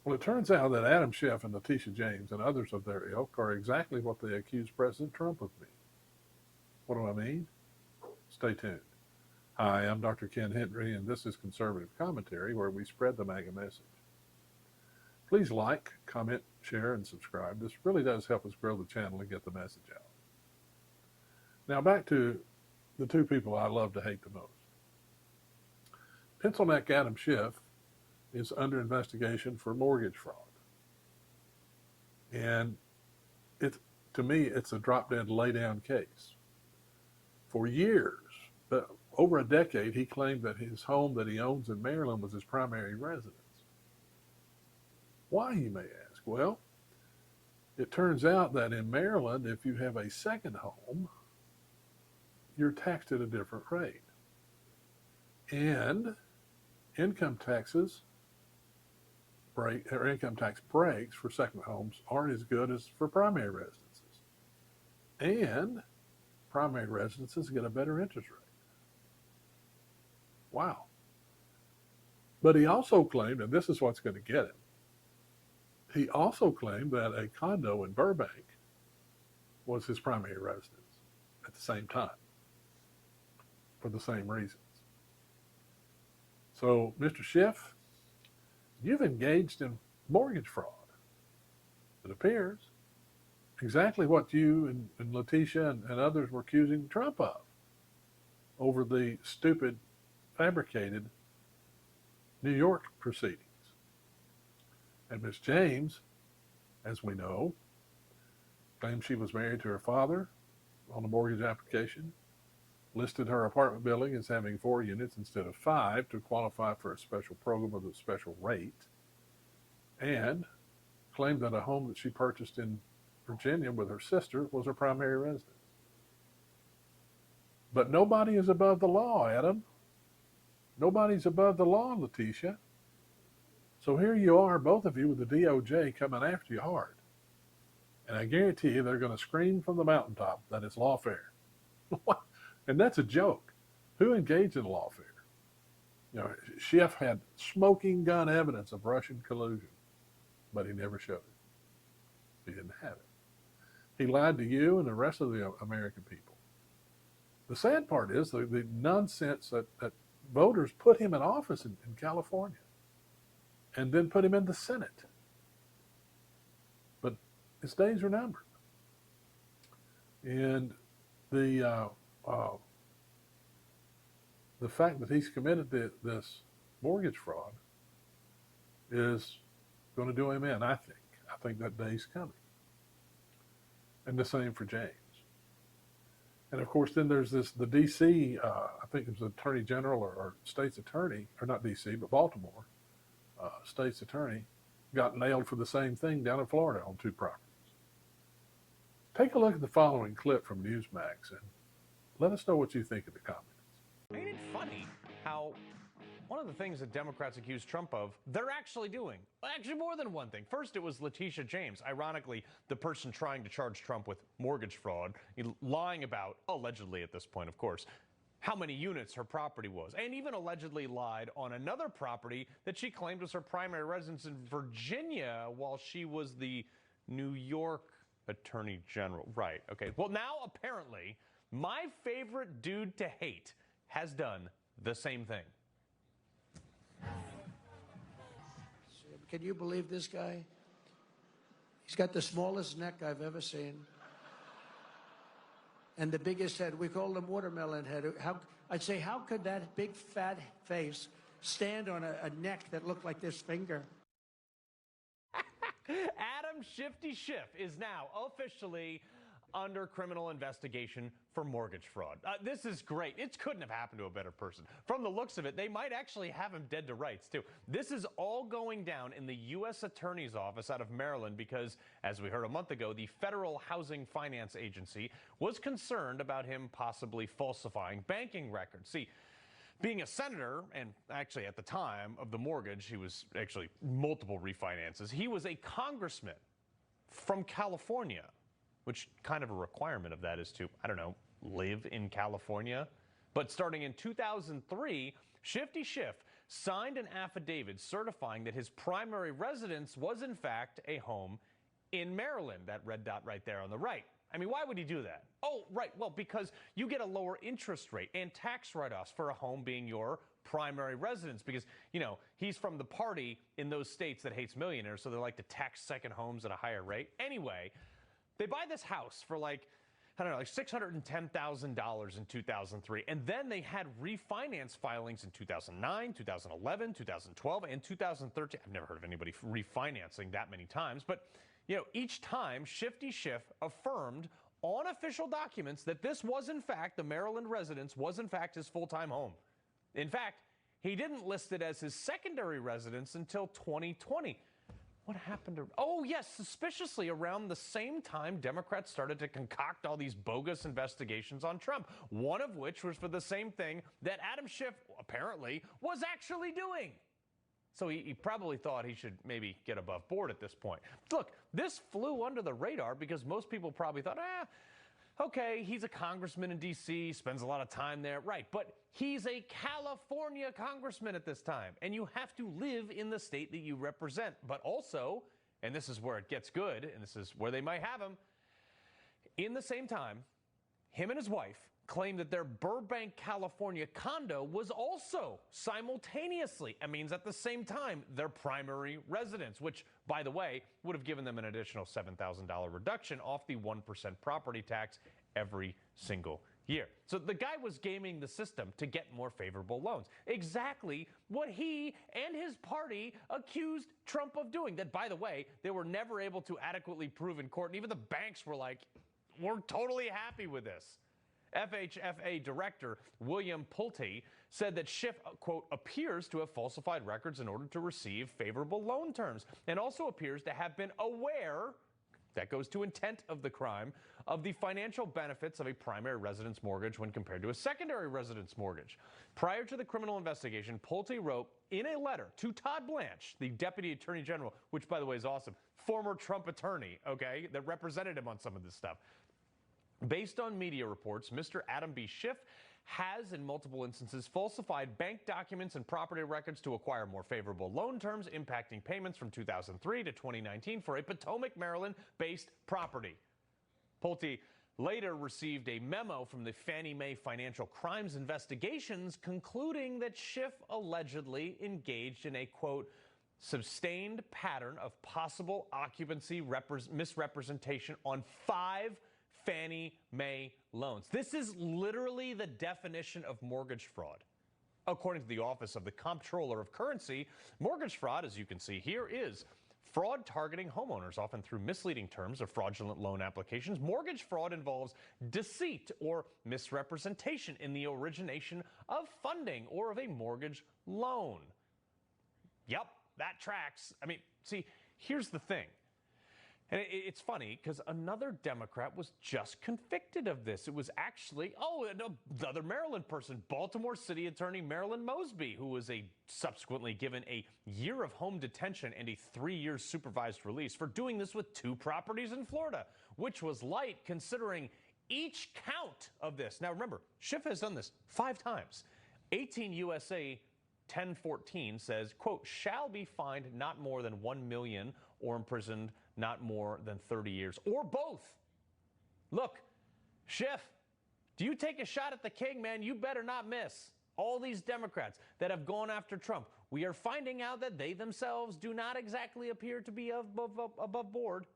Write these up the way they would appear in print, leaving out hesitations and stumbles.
Well, it turns out that Adam Schiff and Letitia James and others of their ilk are exactly what they accuse President Trump of being. What do I mean? Stay tuned. Hi, I'm Dr. Ken Henry, and this is Conservative Commentary, where we spread the MAGA message. Please like, comment, share, and subscribe. This really does help us grow the channel and get the message out. Now back to the two people I love to hate the most. Pencil neck Adam Schiff is under investigation for mortgage fraud. And to me, it's a drop-dead, lay-down case. For years, over a decade, he claimed that his home that he owns in Maryland was his primary residence. Why, you may ask? Well, it turns out that in Maryland, if you have a second home, you're taxed at a different rate. And income tax breaks for second homes aren't as good as for primary residences. And primary residences get a better interest rate. Wow. But he also claimed, and this is what's going to get him, he also claimed that a condo in Burbank was his primary residence at the same time for the same reasons. So, Mr. Schiff, you've engaged in mortgage fraud. It appears exactly what you and Letitia and others were accusing Trump of over the stupid, fabricated New York proceedings. And Miss James, as we know, claimed she was married to her father on a mortgage application, listed her apartment building as having 4 units instead of 5 to qualify for a special program with a special rate, and claimed that a home that she purchased in Virginia with her sister was her primary residence. But nobody is above the law, Adam. Nobody's above the law, Letitia. So here you are, both of you, with the DOJ coming after you hard. And I guarantee you they're going to scream from the mountaintop that it's lawfare. And that's a joke. Who engaged in lawfare? You know, Schiff had smoking gun evidence of Russian collusion, but he never showed it. He didn't have it. He lied to you and the rest of the American people. The sad part is the nonsense that voters put him in office in California and then put him in the Senate. But his days are numbered. And the fact that he's committed this mortgage fraud is going to do him in, I think. I think that day's coming. And the same for James. And of course, then there's the D.C., I think it was Attorney General or State's Attorney, or not D.C., but Baltimore, State's Attorney, got nailed for the same thing down in Florida on 2 properties. Take a look at the following clip from Newsmax and let us know what you think in the comments. Ain't it funny how one of the things that Democrats accuse Trump of, they're actually doing? Well, actually, more than one thing. First, it was Letitia James, ironically, the person trying to charge Trump with mortgage fraud, lying about, allegedly at this point, of course, how many units her property was, and even allegedly lied on another property that she claimed was her primary residence in Virginia while she was the New York Attorney General. Right, okay. Well, now, apparently, my favorite dude to hate has done the same thing. Can you believe this guy? He's got the smallest neck I've ever seen. And the biggest head. We call him watermelon head. I'd say, how could that big fat face stand on a neck that looked like this finger? Adam Shifty Schiff is now officially under criminal investigation for mortgage fraud. This is great. It couldn't have happened to a better person. From the looks of it, they might actually have him dead to rights, too. This is all going down in the U.S. Attorney's Office out of Maryland because, as we heard a month ago, the Federal Housing Finance Agency was concerned about him possibly falsifying banking records. See, being a senator, and actually at the time of the mortgage, he was actually multiple refinances, he was a congressman from California, which kind of a requirement of that is to, I don't know, live in California. But starting in 2003, Shifty Schiff signed an affidavit certifying that his primary residence was in fact a home in Maryland, that red dot right there on the right. I mean, why would he do that? Oh, right. Well, because you get a lower interest rate and tax write-offs for a home being your primary residence because, you know, he's from the party in those states that hates millionaires, so they like to tax second homes at a higher rate. Anyway, they buy this house for like, I don't know, like $610,000 in 2003. And then they had refinance filings in 2009, 2011, 2012, and 2013. I've never heard of anybody refinancing that many times, but you know, each time, Shifty Schiff affirmed on official documents that this was, in fact, the Maryland residence was, in fact, his full-time home. In fact, he didn't list it as his secondary residence until 2020. What happened to... Oh, yes, suspiciously, around the same time, Democrats started to concoct all these bogus investigations on Trump, one of which was for the same thing that Adam Schiff, apparently, was actually doing. So he probably thought he should maybe get above board at this point. Look, this flew under the radar because most people probably thought, okay, he's a congressman in D.C., spends a lot of time there. Right, but he's a California congressman at this time, and you have to live in the state that you represent. But also, and this is where it gets good, and this is where they might have him, in the same time, him and his wife claimed that their Burbank, California condo was also simultaneously, it means at the same time, their primary residence, which, by the way, would have given them an additional $7,000 reduction off the 1% property tax every single year. So the guy was gaming the system to get more favorable loans. Exactly what he and his party accused Trump of doing. That, by the way, they were never able to adequately prove in court. And even the banks were like, we're totally happy with this. FHFA Director William Pulte said that Schiff, quote, appears to have falsified records in order to receive favorable loan terms and also appears to have been aware, that goes to intent of the crime, of the financial benefits of a primary residence mortgage when compared to a secondary residence mortgage. Prior to the criminal investigation, Pulte wrote in a letter to Todd Blanche, the Deputy Attorney General, which, by the way, is awesome, former Trump attorney, okay, that represented him on some of this stuff. Based on media reports, Mr. Adam B. Schiff has, in multiple instances, falsified bank documents and property records to acquire more favorable loan terms, impacting payments from 2003 to 2019 for a Potomac, Maryland-based property. Pulte later received a memo from the Fannie Mae Financial Crimes Investigations concluding that Schiff allegedly engaged in a, quote, sustained pattern of possible occupancy misrepresentation on 5 Fannie Mae loans. This is literally the definition of mortgage fraud. According to the Office of the Comptroller of Currency, mortgage fraud, as you can see here, is fraud targeting homeowners, often through misleading terms or fraudulent loan applications. Mortgage fraud involves deceit or misrepresentation in the origination of funding or of a mortgage loan. Yep, that tracks. I mean, see, here's the thing. And it's funny because another Democrat was just convicted of this. It was actually, another Maryland person, Baltimore City Attorney Marilyn Mosby, who was subsequently given a year of home detention and a 3-year supervised release for doing this with 2 properties in Florida, which was light considering each count of this. Now remember, Schiff has done this 5 times. 18 USA 1014 says, quote, shall be fined not more than $1 million or imprisoned not more than 30 years, or both. Look, Schiff, do you take a shot at the king, man? You better not miss. All these Democrats that have gone after Trump, we are finding out that they themselves do not exactly appear to be above board.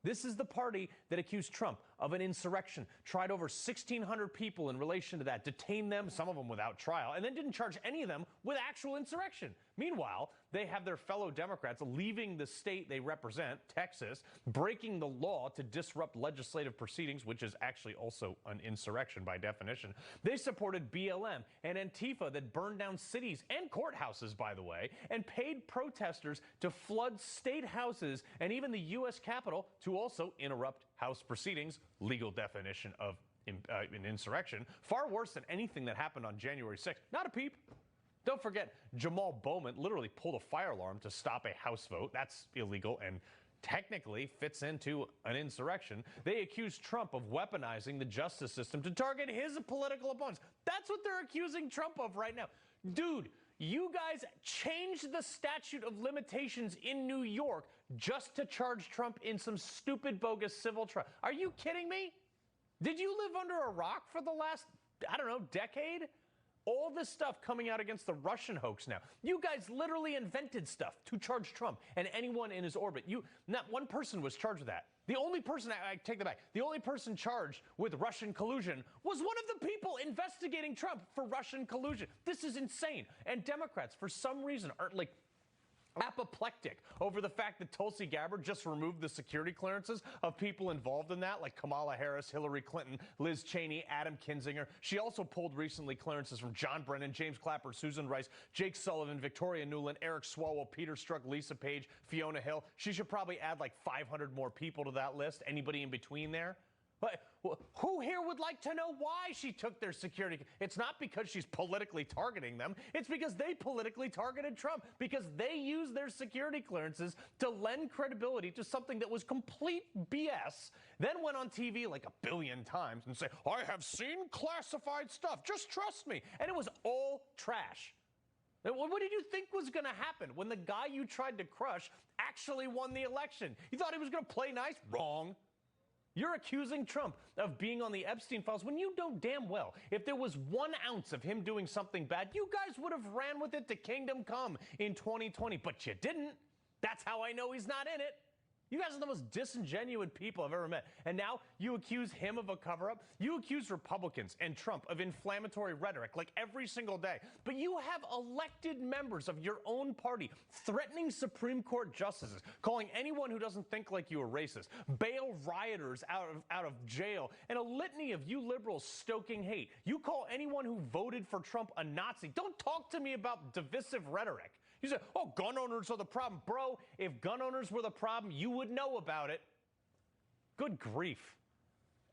This is the party that accused Trump of an insurrection, tried over 1,600 people in relation to that, detained them, some of them without trial, and then didn't charge any of them with actual insurrection. Meanwhile, they have their fellow Democrats leaving the state they represent, Texas, breaking the law to disrupt legislative proceedings, which is actually also an insurrection by definition. They supported BLM and Antifa that burned down cities and courthouses, by the way, and paid protesters to flood state houses and even the U.S. Capitol to also interrupt House proceedings, legal definition of an insurrection, far worse than anything that happened on January 6th. Not a peep. Don't forget, Jamal Bowman literally pulled a fire alarm to stop a House vote. That's illegal and technically fits into an insurrection. They accused Trump of weaponizing the justice system to target his political opponents. That's what they're accusing Trump of right now. Dude, You guys changed the statute of limitations in New York just to charge Trump in some stupid, bogus civil trial. Are you kidding me? Did you live under a rock for the last, I don't know, decade? All this stuff coming out against the Russian hoax now. You guys literally invented stuff to charge Trump and anyone in his orbit. Not one person was charged with that. The only person, I take that back, the only person charged with Russian collusion was one of the people investigating Trump for Russian collusion. This is insane. And Democrats, for some reason, are like apoplectic over the fact that Tulsi Gabbard just removed the security clearances of people involved in that, like Kamala Harris, Hillary Clinton, Liz Cheney, Adam Kinzinger. She also pulled recently clearances from John Brennan, James Clapper, Susan Rice, Jake Sullivan, Victoria Nuland, Eric Swalwell, Peter Strzok, Lisa Page, Fiona Hill. She should probably add like 500 more people to that list. Anybody in between there? But who here would like to know why she took their security? It's not because she's politically targeting them. It's because they politically targeted Trump, because they used their security clearances to lend credibility to something that was complete BS, then went on TV like 1 billion times and say, I have seen classified stuff. Just trust me. And it was all trash. What did you think was going to happen when the guy you tried to crush actually won the election? You thought he was going to play nice? Wrong. You're accusing Trump of being on the Epstein files when you know damn well if there was 1 ounce of him doing something bad, you guys would have ran with it to kingdom come in 2020, but you didn't. That's how I know he's not in it. You guys are the most disingenuous people I've ever met. And now you accuse him of a cover-up. You accuse Republicans and Trump of inflammatory rhetoric like every single day. But you have elected members of your own party threatening Supreme Court justices, calling anyone who doesn't think like you a racist, bail rioters out of jail, and a litany of you liberals stoking hate. You call anyone who voted for Trump a Nazi. Don't talk to me about divisive rhetoric. You say, oh, gun owners are the problem. Bro, if gun owners were the problem, you would know about it. Good grief.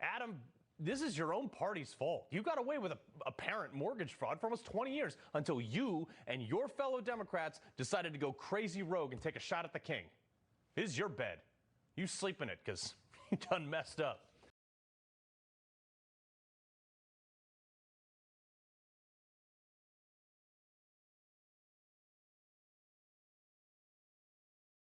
Adam, this is your own party's fault. You got away with apparent mortgage fraud for almost 20 years until you and your fellow Democrats decided to go crazy rogue and take a shot at the king. This is your bed. You sleep in it because you done messed up.